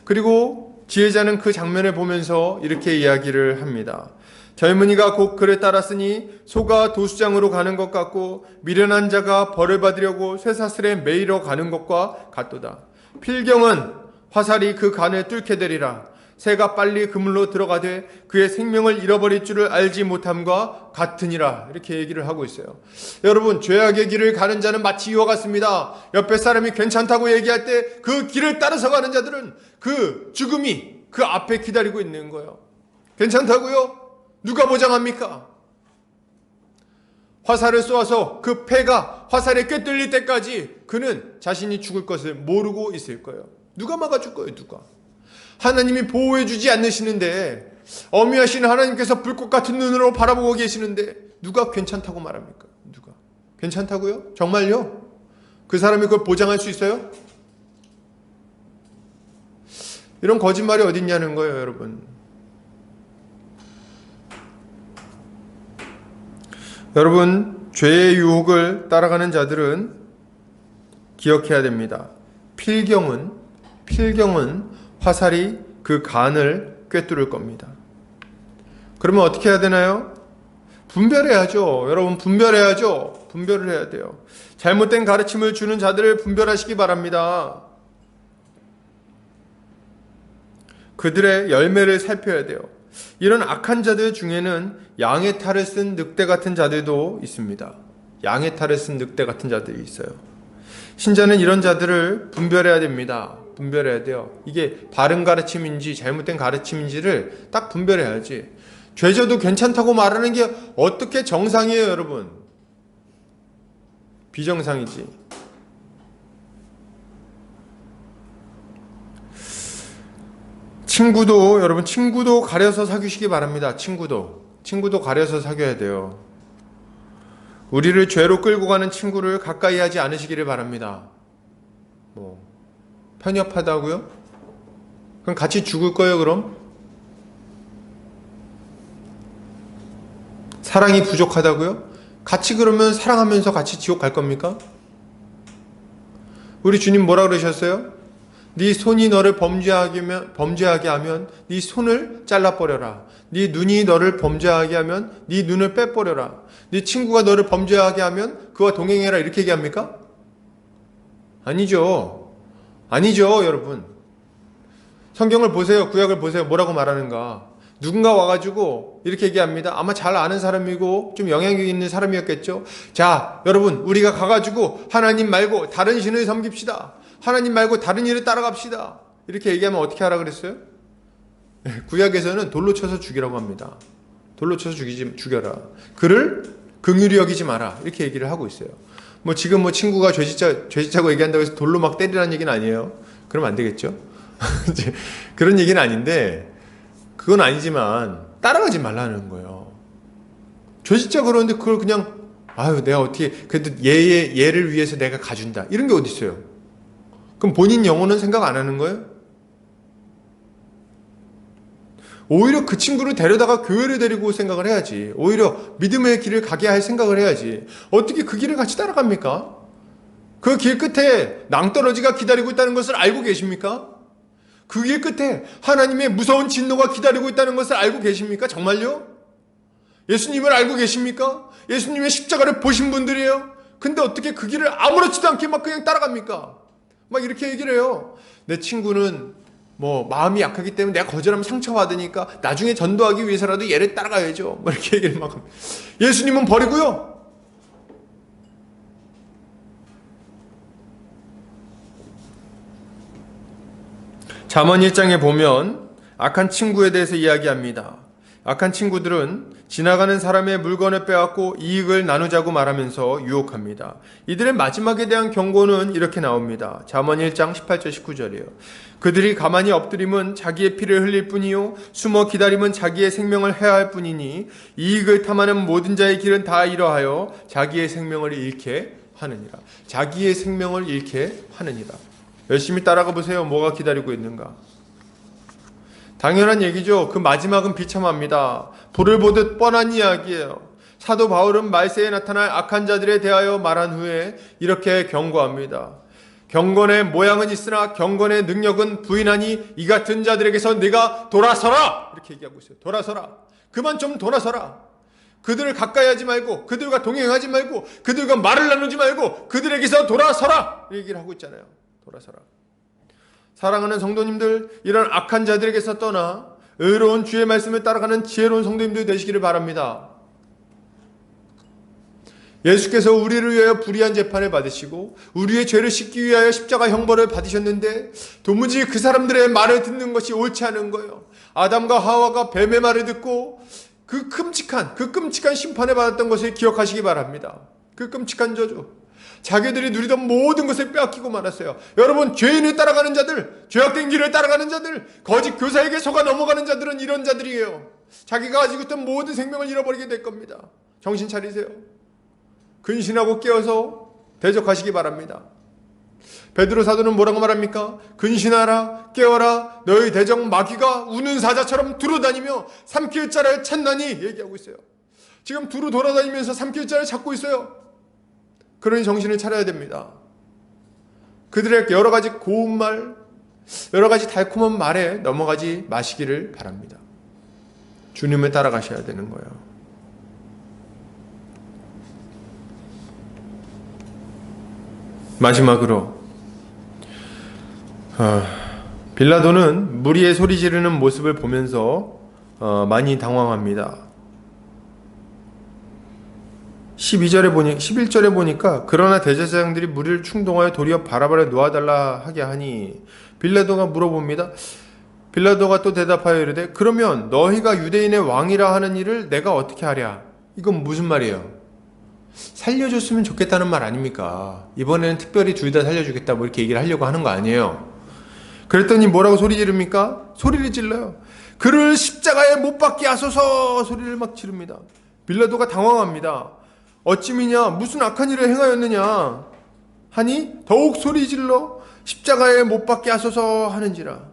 그리고 지혜자는 그 장면을 보면서 이렇게 이야기를 합니다. 젊은이가 곧 그를 따랐으니 소가 도수장으로 가는 것 같고 미련한 자가 벌을 받으려고 쇠사슬에 매이러 가는 것과 같도다. 필경은 화살이 그 간을 뚫게 되리라. 새가 빨리 그물로 들어가되 그의 생명을 잃어버릴 줄을 알지 못함과 같으니라. 이렇게 얘기를 하고 있어요. 여러분, 죄악의 길을 가는 자는 마치 이와 같습니다. 옆에 사람이 괜찮다고 얘기할 때 그 길을 따라서 가는 자들은 그 죽음이 그 앞에 기다리고 있는 거예요. 괜찮다고요? 누가 보장합니까? 화살을 쏘아서 그 패가 화살에 꿰뚫릴 때까지 그는 자신이 죽을 것을 모르고 있을 거예요. 누가 막아줄 거예요? 누가? 하나님이 보호해주지 않으시는데 엄위하신 하나님께서 불꽃 같은 눈으로 바라보고 계시는데 누가 괜찮다고 말합니까? 누가? 괜찮다고요? 정말요? 그 사람이 그걸 보장할 수 있어요? 이런 거짓말이 어딨냐는 거예요, 여러분. 여러분, 죄의 유혹을 따라가는 자들은 기억해야 됩니다. 필경은 화살이 그 간을 꿰뚫을 겁니다. 그러면 어떻게 해야 되나요? 분별해야죠. 여러분, 분별해야죠. 분별을 해야 돼요. 잘못된 가르침을 주는 자들을 분별하시기 바랍니다. 그들의 열매를 살펴야 돼요. 이런 악한 자들 중에는 양의 탈을 쓴 늑대 같은 자들도 있습니다. 양의 탈을 쓴 늑대 같은 자들이 있어요. 신자는 이런 자들을 분별해야 됩니다. 분별해야 돼요. 이게 바른 가르침인지 잘못된 가르침인지를 딱 분별해야지. 죄져도 괜찮다고 말하는 게 어떻게 정상이에요, 여러분? 비정상이지. 여러분, 친구도 가려서 사귀시기 바랍니다. 친구도 가려서 사귀어야 돼요. 우리를 죄로 끌고 가는 친구를 가까이 하지 않으시기를 바랍니다. 편협하다고요? 그럼 같이 죽을 거예요, 그럼? 사랑이 부족하다고요? 같이 그러면 사랑하면서 같이 지옥 갈 겁니까? 우리 주님 뭐라 그러셨어요? 네 손이 너를 범죄하게 하면 네 손을 잘라버려라. 네 눈이 너를 범죄하게 하면 네 눈을 빼버려라. 네 친구가 너를 범죄하게 하면 그와 동행해라. 이렇게 얘기합니까? 아니죠, 여러분. 성경을 보세요. 구약을 보세요. 뭐라고 말하는가? 누군가 와가지고 이렇게 얘기합니다. 아마 잘 아는 사람이고 좀 영향력 있는 사람이었겠죠. 자, 여러분, 우리가 가가지고 하나님 말고 다른 신을 섬깁시다. 하나님 말고 다른 일을 따라갑시다. 이렇게 얘기하면 어떻게 하라 그랬어요? 구약에서는 돌로 쳐서 죽이라고 합니다. 돌로 쳐서 죽여라. 그를 긍휼히 여기지 마라. 이렇게 얘기를 하고 있어요. 뭐 지금 뭐 친구가 죄짓자고 얘기한다고 해서 돌로 막 때리라는 얘기는 아니에요. 그러면 안 되겠죠? 그런 얘기는 아닌데, 그건 아니지만 따라가지 말라는 거예요. 죄짓자 그러는데 그걸 그냥 아유 내가 어떻게 그래도 얘를 위해서 내가 가준다. 이런 게 어디 있어요? 그럼 본인 영혼은 생각 안 하는 거예요? 오히려 그 친구를 데려다가 교회를 데리고 생각을 해야지. 오히려 믿음의 길을 가게 할 생각을 해야지. 어떻게 그 길을 같이 따라갑니까? 그 길 끝에 낭떠러지가 기다리고 있다는 것을 알고 계십니까? 그 길 끝에 하나님의 무서운 진노가 기다리고 있다는 것을 알고 계십니까? 정말요? 예수님을 알고 계십니까? 예수님의 십자가를 보신 분들이에요. 근데 어떻게 그 길을 아무렇지도 않게 막 그냥 따라갑니까? 막 이렇게 얘기를 해요. 내 친구는 뭐 마음이 약하기 때문에 내가 거절하면 상처받으니까 나중에 전도하기 위해서라도 얘를 따라가야죠. 뭐 이렇게 얘기를 막 합니다. 예수님은 버리고요. 잠언 1장에 보면 악한 친구에 대해서 이야기합니다. 악한 친구들은 지나가는 사람의 물건을 빼앗고 이익을 나누자고 말하면서 유혹합니다. 이들의 마지막에 대한 경고는 이렇게 나옵니다. 잠언 1장 18절 19절이에요. 그들이 가만히 엎드림은 자기의 피를 흘릴 뿐이요 숨어 기다림은 자기의 생명을 해할 뿐이니 이익을 탐하는 모든 자의 길은 다 이러하여 자기의 생명을 잃게 하느니라. 자기의 생명을 잃게 하느니라. 열심히 따라가 보세요. 뭐가 기다리고 있는가? 당연한 얘기죠. 그 마지막은 비참합니다. 불을 보듯 뻔한 이야기예요. 사도 바울은 말세에 나타날 악한 자들에 대하여 말한 후에 이렇게 경고합니다. 경건의 모양은 있으나 경건의 능력은 부인하니 이 같은 자들에게서 네가 돌아서라! 이렇게 얘기하고 있어요. 돌아서라. 그만 좀 돌아서라. 그들을 가까이 하지 말고 그들과 동행하지 말고 그들과 말을 나누지 말고 그들에게서 돌아서라! 얘기를 하고 있잖아요. 돌아서라. 사랑하는 성도님들, 이런 악한 자들에게서 떠나 의로운 주의 말씀을 따라가는 지혜로운 성도님들 되시기를 바랍니다. 예수께서 우리를 위하여 불의한 재판을 받으시고 우리의 죄를 씻기 위하여 십자가 형벌을 받으셨는데 도무지 그 사람들의 말을 듣는 것이 옳지 않은 거예요. 아담과 하와가 뱀의 말을 듣고 그 끔찍한 심판을 받았던 것을 기억하시기 바랍니다. 그 끔찍한 저주. 자기들이 누리던 모든 것을 빼앗기고 말았어요. 여러분, 죄인을 따라가는 자들, 죄악된 길을 따라가는 자들, 거짓 교사에게 속아 넘어가는 자들은 이런 자들이에요. 자기가 가지고 있던 모든 생명을 잃어버리게 될 겁니다. 정신 차리세요. 근신하고 깨어서 대적하시기 바랍니다. 베드로 사도는 뭐라고 말합니까? 근신하라, 깨어라, 너희 대적 마귀가 우는 사자처럼 두루다니며 삼킬 자를 찾나니 얘기하고 있어요. 지금 두루 돌아다니면서 삼킬 자를 찾고 있어요. 그러니 정신을 차려야 됩니다. 그들의 여러 가지 고운 말, 여러 가지 달콤한 말에 넘어가지 마시기를 바랍니다. 주님을 따라가셔야 되는 거예요. 마지막으로 빌라도는 무리의 소리 지르는 모습을 보면서 많이 당황합니다. 11절에 보니까 그러나 대제사장들이 무리를 충동하여 도리어 바라바를 놓아달라 하게 하니 빌라도가 물어봅니다. 빌라도가 또 대답하여 이르되 그러면 너희가 유대인의 왕이라 하는 일을 내가 어떻게 하랴? 이건 무슨 말이에요? 살려줬으면 좋겠다는 말 아닙니까? 이번에는 특별히 둘 다 살려주겠다 뭐 이렇게 얘기를 하려고 하는 거 아니에요. 그랬더니 뭐라고 소리 지릅니까? 소리를 질러요. 그를 십자가에 못 박게 하소서 소리를 막 지릅니다. 빌라도가 당황합니다. 어찌미냐 무슨 악한 일을 행하였느냐 하니 더욱 소리질러 십자가에 못 박게 하소서 하는지라.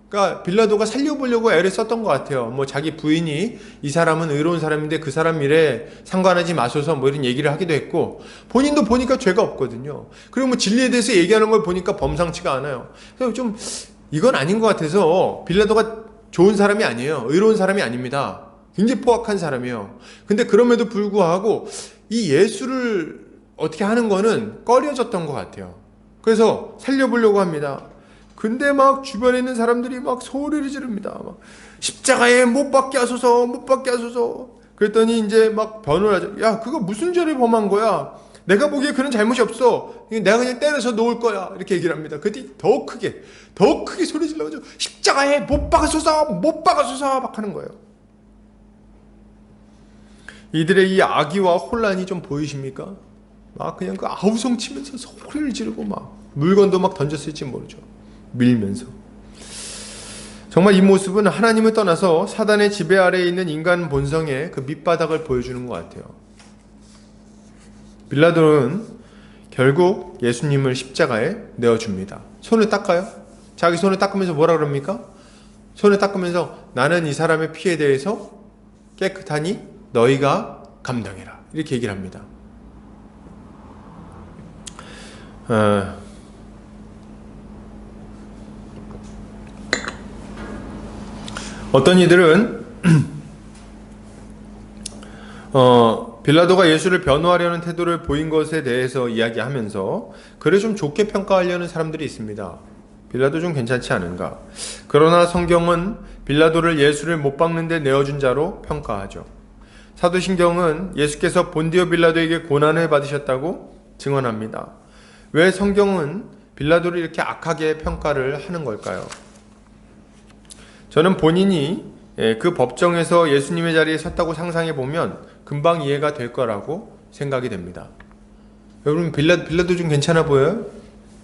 그러니까 빌라도가 살려보려고 애를 썼던 것 같아요. 뭐 자기 부인이 이 사람은 의로운 사람인데 그 사람 일에 상관하지 마소서 뭐 이런 얘기를 하기도 했고 본인도 보니까 죄가 없거든요. 그리고 뭐 진리에 대해서 얘기하는 걸 보니까 범상치가 않아요. 그래서 좀 이건 아닌 것 같아서 빌라도가 좋은 사람이 아니에요. 의로운 사람이 아닙니다. 굉장히 포악한 사람이에요. 근데 그럼에도 불구하고 이 예수를 어떻게 하는 거는 꺼려졌던 것 같아요. 그래서 살려보려고 합니다. 근데 막 주변에 있는 사람들이 막 소리를 지릅니다. 막 십자가에 못 박게 하소서, 못 박게 하소서. 그랬더니 이제 막 변호를 하죠. 야, 그거 무슨 죄를 범한 거야? 내가 보기에 그런 잘못이 없어. 내가 그냥 때려서 놓을 거야. 이렇게 얘기를 합니다. 그때 더 크게 소리 질러가지고 십자가에 못 박아소서, 못 박아소서 막 하는 거예요. 이들의 이 악의와 혼란이 좀 보이십니까? 막 그냥 그 아우성 치면서 소리를 지르고 막 물건도 막 던졌을지 모르죠. 밀면서. 정말 이 모습은 하나님을 떠나서 사단의 지배 아래에 있는 인간 본성의 그 밑바닥을 보여주는 것 같아요. 빌라도는 결국 예수님을 십자가에 내어줍니다. 손을 닦아요. 자기 손을 닦으면서 뭐라 그럽니까? 손을 닦으면서 나는 이 사람의 피에 대해서 깨끗하니 너희가 감당해라. 이렇게 얘기를 합니다. 어떤 이들은 빌라도가 예수를 변호하려는 태도를 보인 것에 대해서 이야기하면서 그를 좀 좋게 평가하려는 사람들이 있습니다. 빌라도 좀 괜찮지 않은가? 그러나 성경은 빌라도를 예수를 못 박는 데 내어준 자로 평가하죠. 사도신경은 예수께서 본디오 빌라도에게 고난을 받으셨다고 증언합니다. 왜 성경은 빌라도를 이렇게 악하게 평가를 하는 걸까요? 저는 본인이 그 법정에서 예수님의 자리에 섰다고 상상해 보면 금방 이해가 될 거라고 생각이 됩니다. 여러분 빌라도 좀 괜찮아 보여요?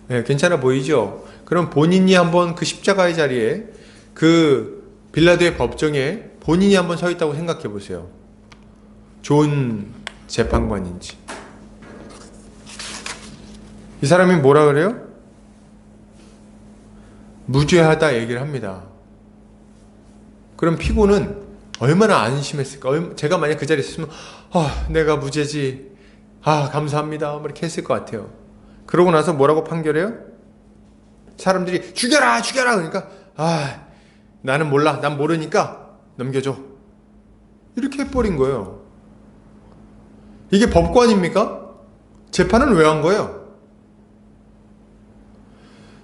네, 괜찮아 보이죠? 그럼 본인이 한번 그 십자가의 자리에 그 빌라도의 법정에 본인이 한번 서 있다고 생각해 보세요. 좋은 재판관인지. 이 사람이 뭐라 그래요? 무죄하다 얘기를 합니다. 그럼 피고는 얼마나 안심했을까? 제가 만약 그 자리에 있었으면 내가 무죄지. 감사합니다. 이렇게 했을 것 같아요. 그러고 나서 뭐라고 판결해요? 사람들이 죽여라 죽여라 그러니까 나는 몰라. 난 모르니까 넘겨줘. 이렇게 해버린 거예요. 이게 법관입니까? 재판은 왜 한 거예요?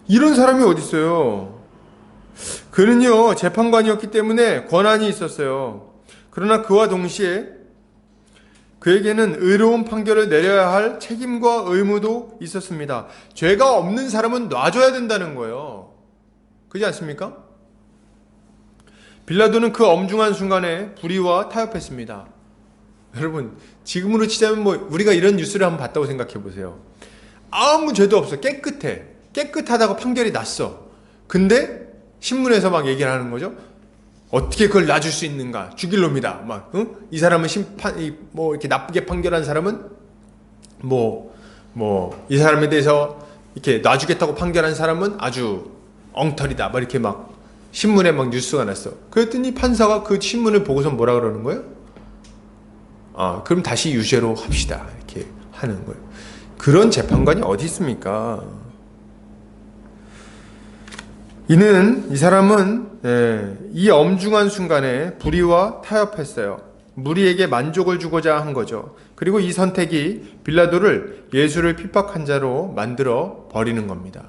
이런 사람이 어디 있어요? 그는요 재판관이었기 때문에 권한이 있었어요. 그러나 그와 동시에 그에게는 의로운 판결을 내려야 할 책임과 의무도 있었습니다. 죄가 없는 사람은 놔줘야 된다는 거예요. 그렇지 않습니까? 빌라도는 그 엄중한 순간에 불의와 타협했습니다. 여러분 지금으로 치자면 우리가 이런 뉴스를 한번 봤다고 생각해 보세요. 아무 죄도 없어. 깨끗하다고 판결이 났어. 근데 신문에서 막 얘기를 하는 거죠. 어떻게 그걸 놔줄 수 있는가? 죽일 놈이다. 이 사람은 이렇게 나쁘게 판결한 사람은 이 사람에 대해서 이렇게 놔주겠다고 판결한 사람은 아주 엉터리다. 이렇게 막 신문에 막 뉴스가 났어. 그랬더니 판사가 그 신문을 보고서 뭐라 그러는 거예요? 그럼 다시 유죄로 합시다. 이렇게 하는 거예요. 그런 재판관이 어디 있습니까? 이 사람은 이 엄중한 순간에 불의와 타협했어요. 무리에게 만족을 주고자 한 거죠. 그리고 이 선택이 빌라도를 예수를 핍박한 자로 만들어 버리는 겁니다.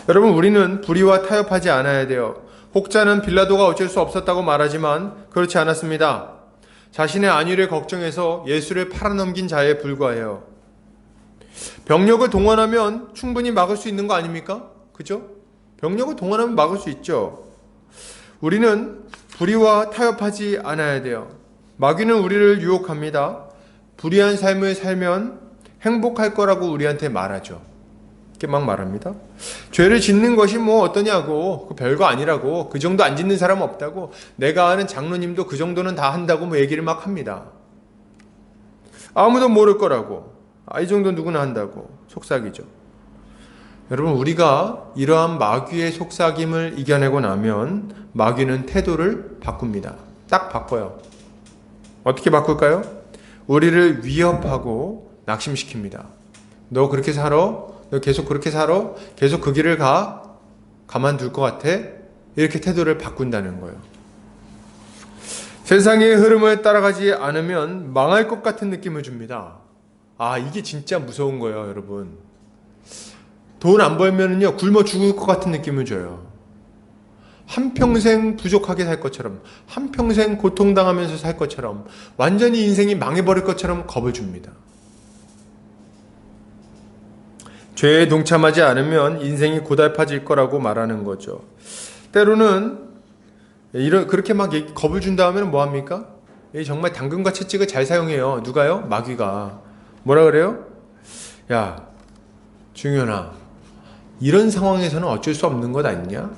여러분 우리는 불의와 타협하지 않아야 돼요. 혹자는 빌라도가 어쩔 수 없었다고 말하지만 그렇지 않았습니다. 자신의 안위를 걱정해서 예수를 팔아넘긴 자에 불과해요. 병력을 동원하면 충분히 막을 수 있는 거 아닙니까? 그죠? 병력을 동원하면 막을 수 있죠. 우리는 불의와 타협하지 않아야 돼요. 마귀는 우리를 유혹합니다. 불의한 삶을 살면 행복할 거라고 우리한테 말하죠. 이렇게 막 말합니다. 죄를 짓는 것이 어떠냐고, 그 별거 아니라고, 그 정도 안 짓는 사람 없다고, 내가 아는 장로님도 그 정도는 다 한다고 얘기를 막 합니다. 아무도 모를 거라고, 이 정도 누구나 한다고 속삭이죠. 여러분 우리가 이러한 마귀의 속삭임을 이겨내고 나면 마귀는 태도를 바꿉니다. 딱 바꿔요. 어떻게 바꿀까요? 우리를 위협하고 낙심시킵니다. 너 그렇게 살아? 너 계속 그렇게 살아? 계속 그 길을 가? 가만둘 것 같아? 이렇게 태도를 바꾼다는 거예요. 세상의 흐름을 따라가지 않으면 망할 것 같은 느낌을 줍니다. 이게 진짜 무서운 거예요, 여러분. 돈 안 벌면은요 굶어 죽을 것 같은 느낌을 줘요. 한평생 부족하게 살 것처럼, 한평생 고통당하면서 살 것처럼, 완전히 인생이 망해버릴 것처럼 겁을 줍니다. 죄에 동참하지 않으면 인생이 고달파질 거라고 말하는 거죠. 때로는 그렇게 막 겁을 준 다음에는 뭐합니까? 정말 당근과 채찍을 잘 사용해요. 누가요? 마귀가. 뭐라 그래요? 야, 중현아, 이런 상황에서는 어쩔 수 없는 것 아니냐?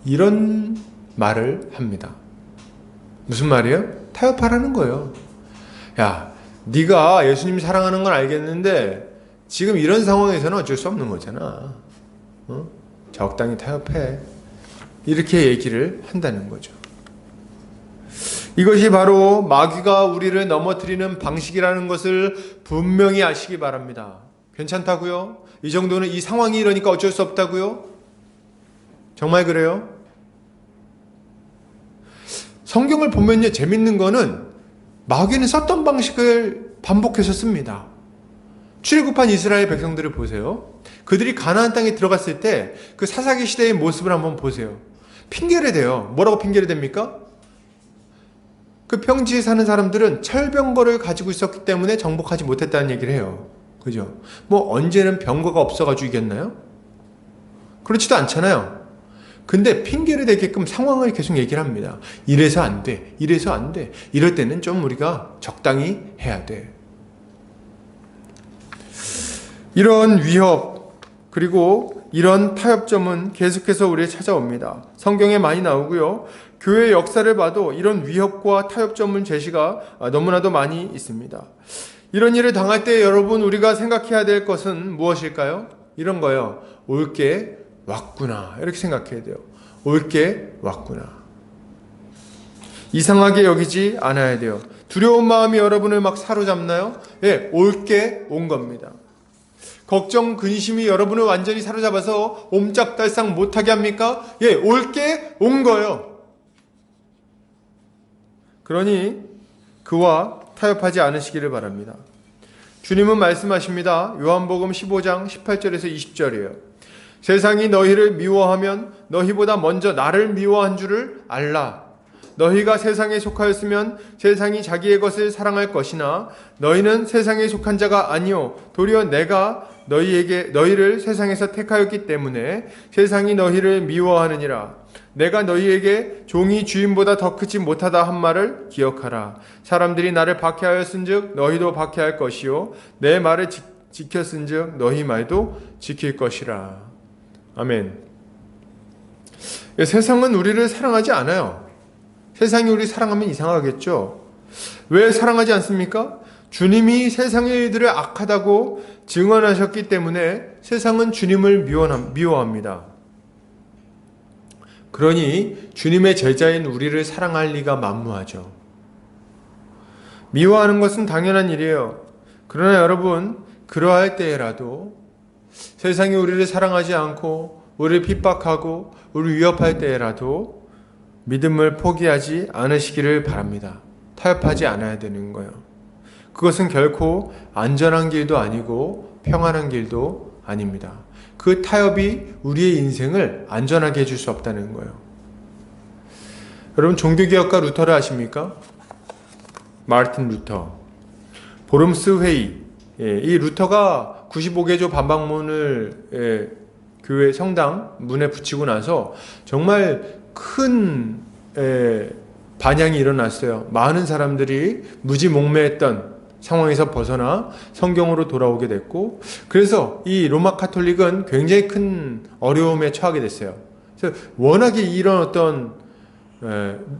이런 말을 합니다. 무슨 말이에요? 타협하라는 거예요. 야, 네가 예수님 사랑하는 건 알겠는데 지금 이런 상황에서는 어쩔 수 없는 거잖아. 적당히 타협해. 이렇게 얘기를 한다는 거죠. 이것이 바로 마귀가 우리를 넘어뜨리는 방식이라는 것을 분명히 아시기 바랍니다. 괜찮다고요? 이 정도는, 이 상황이 이러니까 어쩔 수 없다고요? 정말 그래요? 성경을 보면요, 재밌는 거는 마귀는 썼던 방식을 반복해서 씁니다. 출애굽한 이스라엘 백성들을 보세요. 그들이 가나안 땅에 들어갔을 때 그 사사기 시대의 모습을 한번 보세요. 핑계를 대요. 뭐라고 핑계를 댑니까? 그 평지에 사는 사람들은 철병거를 가지고 있었기 때문에 정복하지 못했다는 얘기를 해요. 그죠? 뭐 언제는 병거가 없어가지고 이겼나요? 그렇지도 않잖아요. 근데 핑계를 대게끔 상황을 계속 얘기를 합니다. 이래서 안 돼. 이래서 안 돼. 이럴 때는 좀 우리가 적당히 해야 돼. 이런 위협, 그리고 이런 타협점은 계속해서 우리에 찾아옵니다. 성경에 많이 나오고요. 교회 역사를 봐도 이런 위협과 타협점은 제시가 너무나도 많이 있습니다. 이런 일을 당할 때 여러분, 우리가 생각해야 될 것은 무엇일까요? 이런 거요. 올 게 왔구나. 이렇게 생각해야 돼요. 올 게 왔구나. 이상하게 여기지 않아야 돼요. 두려운 마음이 여러분을 막 사로잡나요? 예, 올 게 온 겁니다. 걱정, 근심이 여러분을 완전히 사로잡아서 옴짝달싹 못하게 합니까? 예, 올 게 온 거예요. 그러니 그와 타협하지 않으시기를 바랍니다. 주님은 말씀하십니다. 요한복음 15장 18절에서 20절이에요. 세상이 너희를 미워하면 너희보다 먼저 나를 미워한 줄을 알라. 너희가 세상에 속하였으면 세상이 자기의 것을 사랑할 것이나 너희는 세상에 속한 자가 아니요 도리어 내가 너희를 세상에서 택하였기 때문에 세상이 너희를 미워하느니라. 내가 너희에게 종이 주인보다 더 크지 못하다 한 말을 기억하라. 사람들이 나를 박해하였은즉 너희도 박해할 것이요 내 말을 지켰은즉 너희 말도 지킬 것이라. 아멘. 세상은 우리를 사랑하지 않아요. 세상이 우리 사랑하면 이상하겠죠. 왜 사랑하지 않습니까? 주님이 세상의 일들을 악하다고 증언하셨기 때문에 세상은 주님을 미워합니다. 그러니 주님의 제자인 우리를 사랑할 리가 만무하죠. 미워하는 것은 당연한 일이에요. 그러나 여러분, 그러할 때라도 세상이 우리를 사랑하지 않고 우리를 핍박하고 우리를 위협할 때라도 믿음을 포기하지 않으시기를 바랍니다. 타협하지 않아야 되는 거예요. 그것은 결코 안전한 길도 아니고 평안한 길도 아닙니다. 그 타협이 우리의 인생을 안전하게 해줄 수 없다는 거예요. 여러분, 종교개혁가 루터를 아십니까? 마르틴 루터. 보름스 회의. 이 루터가 95개조 반박문을 교회 성당 문에 붙이고 나서 정말 큰 반향이 일어났어요. 많은 사람들이 무지몽매했던 상황에서 벗어나 성경으로 돌아오게 됐고, 그래서 이 로마 카톨릭은 굉장히 큰 어려움에 처하게 됐어요. 그래서 워낙에 이런 어떤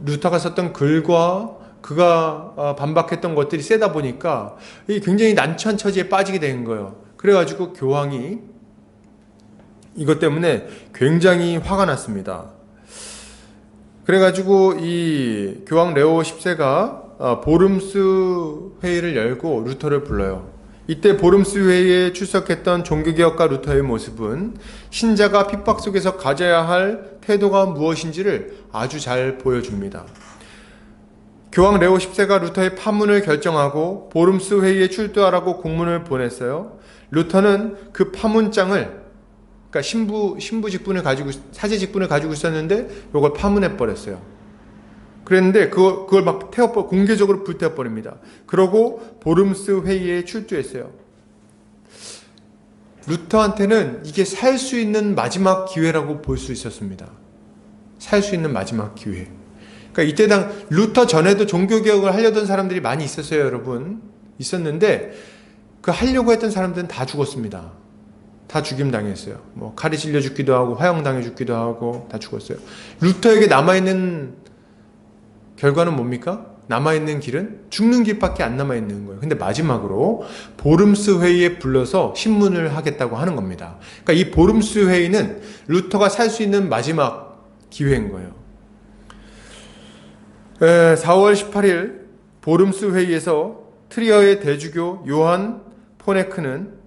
루터가 썼던 글과 그가 반박했던 것들이 세다 보니까 굉장히 난처한 처지에 빠지게 된 거예요. 그래가지고 교황이 이것 때문에 굉장히 화가 났습니다. 그래가지고 이 교황 레오 10세가 보름스 회의를 열고 루터를 불러요. 이때 보름스 회의에 출석했던 종교개혁가 루터의 모습은 신자가 핍박 속에서 가져야 할 태도가 무엇인지를 아주 잘 보여줍니다. 교황 레오 10세가 루터의 파문을 결정하고 보름스 회의에 출두하라고 공문을 보냈어요. 루터는 그 파문장을 그러니까 신부 직분을 가지고 사제 직분을 가지고 있었는데 이걸 파문해 버렸어요. 그랬는데 그걸 막 공개적으로 불태워 버립니다. 그러고 보름스 회의에 출두했어요. 루터한테는 이게 살 수 있는 마지막 기회라고 볼 수 있었습니다. 살 수 있는 마지막 기회. 그러니까 이때 당 루터 전에도 종교개혁을 하려던 사람들이 많이 있었어요, 여러분. 있었는데 그 하려고 했던 사람들은 다 죽었습니다. 다 죽임 당했어요. 뭐 칼이 찔려 죽기도 하고 화형 당해 죽기도 하고 다 죽었어요. 루터에게 남아있는 결과는 뭡니까? 남아있는 길은 죽는 길밖에 안 남아있는 거예요. 근데 마지막으로 보름스 회의에 불러서 신문을 하겠다고 하는 겁니다. 그러니까 이 보름스 회의는 루터가 살 수 있는 마지막 기회인 거예요. 4월 18일 보름스 회의에서 트리어의 대주교 요한 포네크는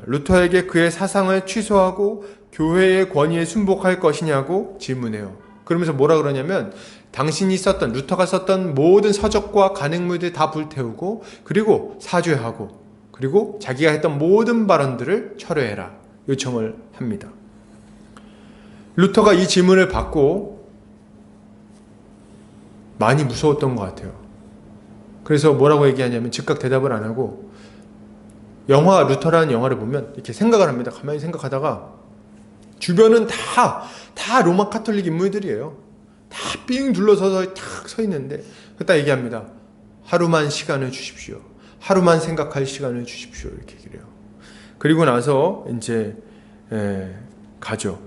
루터에게 그의 사상을 취소하고 교회의 권위에 순복할 것이냐고 질문해요. 그러면서 뭐라 그러냐면 당신이 썼던 루터가 썼던 모든 서적과 간행물들 다 불태우고 그리고 사죄하고 그리고 자기가 했던 모든 발언들을 철회해라 요청을 합니다. 루터가 이 질문을 받고 많이 무서웠던 것 같아요. 그래서 뭐라고 얘기하냐면 즉각 대답을 안 하고 루터라는 영화를 보면 이렇게 생각을 합니다. 가만히 생각하다가 주변은 다 로마 카톨릭 인물들이에요. 다 삥 둘러서서 탁 서 있는데 딱 얘기합니다. 하루만 시간을 주십시오. 하루만 생각할 시간을 주십시오. 이렇게 얘기를 해요. 그리고 나서 이제 가죠.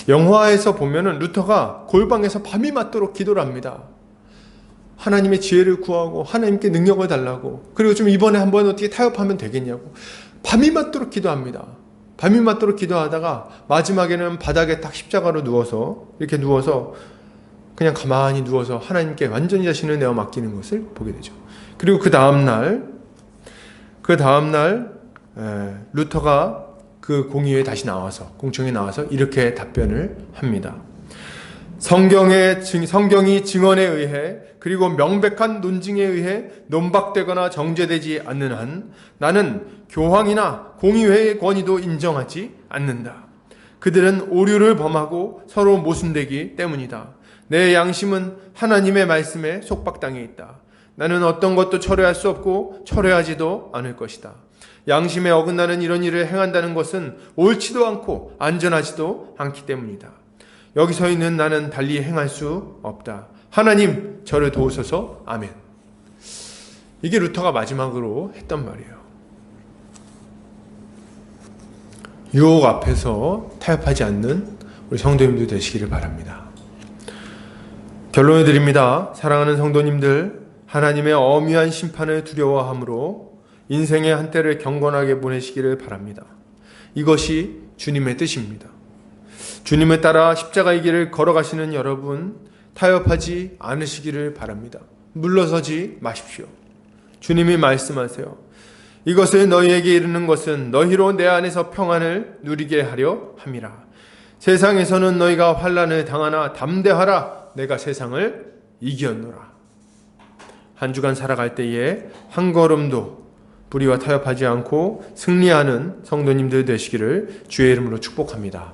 영화에서 보면은 루터가 골방에서 밤이 맞도록 기도를 합니다. 하나님의 지혜를 구하고 하나님께 능력을 달라고 그리고 좀 이번에 한번 어떻게 타협하면 되겠냐고 밤이 맞도록 기도합니다. 밤이 맞도록 기도하다가 마지막에는 바닥에 딱 십자가로 누워서 이렇게 누워서 그냥 가만히 누워서 하나님께 완전히 자신을 내어 맡기는 것을 보게 되죠. 그리고 그 다음날 루터가 그 공의회에 다시 나와서 공청회에 나와서 이렇게 답변을 합니다. 성경이 증언에 의해 그리고 명백한 논증에 의해 논박되거나 정죄되지 않는 한 나는 교황이나 공의회의 권위도 인정하지 않는다. 그들은 오류를 범하고 서로 모순되기 때문이다. 내 양심은 하나님의 말씀에 속박당해 있다. 나는 어떤 것도 철회할 수 없고 철회하지도 않을 것이다. 양심에 어긋나는 이런 일을 행한다는 것은 옳지도 않고 안전하지도 않기 때문이다. 여기 서 있는 나는 달리 행할 수 없다. 하나님 저를 도우소서. 아멘. 이게 루터가 마지막으로 했던 말이에요. 유혹 앞에서 타협하지 않는 우리 성도님들 되시기를 바랍니다. 결론을 드립니다. 사랑하는 성도님들, 하나님의 엄위한 심판을 두려워함으로 인생의 한때를 경건하게 보내시기를 바랍니다. 이것이 주님의 뜻입니다. 주님을 따라 십자가의 길을 걸어가시는 여러분, 타협하지 않으시기를 바랍니다. 물러서지 마십시오. 주님이 말씀하세요. 이것을 너희에게 이르는 것은 너희로 내 안에서 평안을 누리게 하려 함이라. 세상에서는 너희가 환난을 당하나 담대하라. 내가 세상을 이겼노라. 한 주간 살아갈 때에 한 걸음도 불의와 타협하지 않고 승리하는 성도님들 되시기를 주의 이름으로 축복합니다.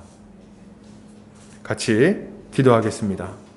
같이 기도하겠습니다.